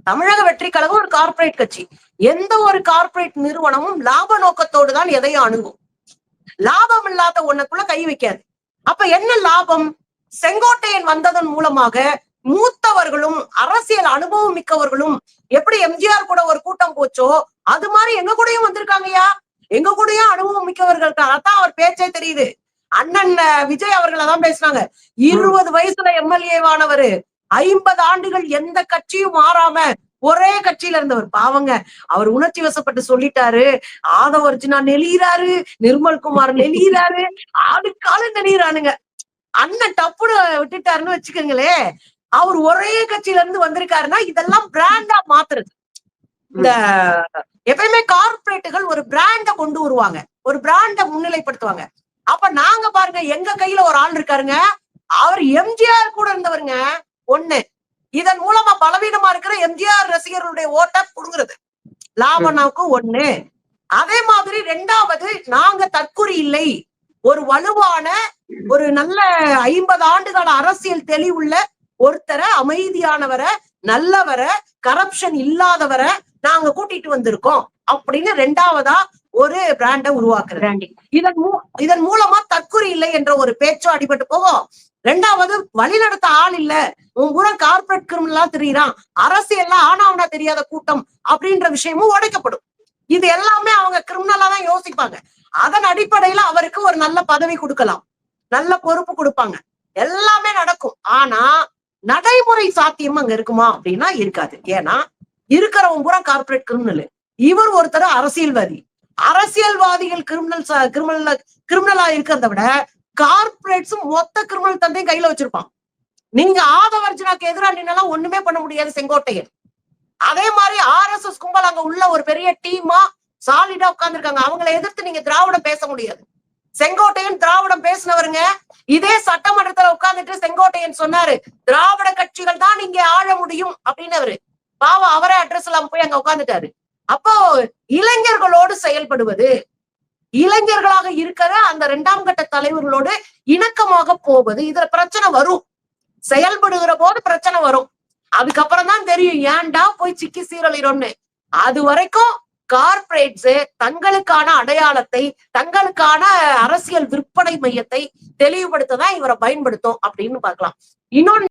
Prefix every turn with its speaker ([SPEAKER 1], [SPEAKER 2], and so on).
[SPEAKER 1] தமிழக வெற்றி கழகம் ஒரு கார்ப்பரேட் கட்சி. எந்த ஒரு கார்ப்பரேட் நிறுவனமும் லாப நோக்கத்தோடு தான் எதையும் அணுகும். லாபம் இல்லாத ஒண்ணுக்குள்ள கை வைக்காது. அப்ப என்ன லாபம்? செங்கோட்டையன் வந்ததன் மூலமாக மூத்தவர்களும் அரசியல் அனுபவம் மிக்கவர்களும் எப்படி எம்ஜிஆர் கூட ஒரு கூட்டம் போச்சோ அது மாதிரி எங்க கூடயும் வந்திருக்காங்கயா. எங்க கூடயும் அனுபவம் மிக்கவர்கள். அதான் அவர் பேச்சே தெரியுது. அண்ணன் விஜய் அவர்கள் அதான் பேசினாங்க. 20 வயசுல எம்எல்ஏவானவரு 50 ஆண்டுகள் எந்த கட்சியும் மாறாம ஒரே கட்சியில இருந்தவர். பாவங்க, அவர் உணர்ச்சி வசப்பட்டு சொல்லிட்டாரு. ஆதவர்ஜுனா நெளிகிறாரு, நிர்மல்குமார் நெளிகிறாரு, ஆளுக்காலு நெளிகிறானுங்க. அண்ணன் டப்புன்னு விட்டுட்டாருன்னு வச்சுக்கோங்களே. அவர் ஒரே கட்சியில இருந்து வந்திருக்காருன்னா இதெல்லாம் பிராண்டா மாத்துறது. இந்த எப்பயுமே கார்பரேட்டுகள் ஒரு பிராண்ட கொண்டு வருவாங்க, ஒரு பிராண்ட முன்னிலைப்படுத்துவாங்க. அப்ப நாங்க பாருங்க, எங்க கையில ஒரு ஆள் இருக்காருங்க, அவர் எம்ஜிஆர் கூட இருந்தவருங்க. ஒண்ணு, இதன் மூலமா பலவீனமா இருக்கிற எம்ஜிஆர் ரசிகர்களுடைய ஓட்ட புடுங்குறது லாபனாவுக்கு ஒண்ணு. அதே மாதிரி 2வது, நாங்க தற்குறி இல்லை, ஒரு வலுவான ஒரு நல்ல 50 ஆண்டுகால அரசியல் தெளிவுள்ள ஒருத்தரை, அமைதியானவரை, நல்லவரை, கரப்ஷன் இல்லாதவரை நாங்க கூட்டிட்டு வந்திருக்கோம் அப்படின்னு 2வதா ஒரு பிராண்ட உருவாக்குறது. இதன் மூலமா தற்குறி இல்லை என்ற ஒரு பேச்சும் அடிபட்டு போகும். 2வது, வழிநடத்த ஆள் இல்ல, உன் பூரா கார்பரேட் கிரிமினலா தெரியுறான், அரசியல்லாம் ஆனாவனா தெரியாத கூட்டம் அப்படின்ற விஷயமும் உடைக்கப்படும். இது எல்லாமே அவங்க கிரிமினலா தான் யோசிப்பாங்க. அதன் அடிப்படையில அவருக்கு ஒரு நல்ல பதவி கொடுக்கலாம், நல்ல பொறுப்பு கொடுப்பாங்க, எல்லாமே நடக்கும். ஆனா நடைமுறை சாத்தியம் அங்க இருக்குமா அப்படின்னா இருக்காது. ஏன்னா இருக்கிறவங்க பூரா கார்பரேட் கிரிமினல், இவர் ஒருத்தர் அரசியல்வாதி. அரசியல்வாதிகள் கிரிமினலா இருக்கிறத விட கார்பரேட்ஸும் மொத்த கிரிமினல் தந்தையும் கையில வச்சிருப்பான். நீங்க ஆதவர்ஜுனாக்கு எதிராக நின்னெல்லாம் ஒண்ணுமே பண்ண முடியாது செங்கோட்டையன். அதே மாதிரி RSS கும்பல் அங்க உள்ள ஒரு பெரிய டீமா சாலிடா உட்கார்ந்துருக்காங்க. அவங்களை எதிர்த்து நீங்க திராவிடம் பேச முடியாது. செங்கோட்டையன் திராவிடம் பேசினவருங்க. இதே சட்டமன்றத்துல உட்கார்ந்துட்டு செங்கோட்டையன் சொன்னாரு, திராவிட கட்சிகள் தான் இங்க ஆள முடியும் அப்படின்னு. பாவம், அவரே அட்ரஸ் எல்லாம் போய் அங்க உட்கார்ந்துட்டாரு. அப்போ இளைஞர்களோடு செயல்படுவது, இளைஞர்களாக இருக்கிற அந்த 2ஆம் கட்ட தலைவர்களோடு இணக்கமாக போவது, இதுல பிரச்சனை வரும். செயல்படுகிற போது பிரச்சனை வரும். அதுக்கப்புறம் தான் தெரியும் ஏன்டா போய் சிக்கி சீரழிறோம்னு. அது வரைக்கும் கார்பரேட்ஸ் தங்களுக்கான அடையாளத்தை, தங்களுக்கான அரசியல் விற்பனை மையத்தை தெளிவுபடுத்ததான் இவரை பயன்படுத்தும் அப்படின்னு பார்க்கலாம். இன்னொன்னு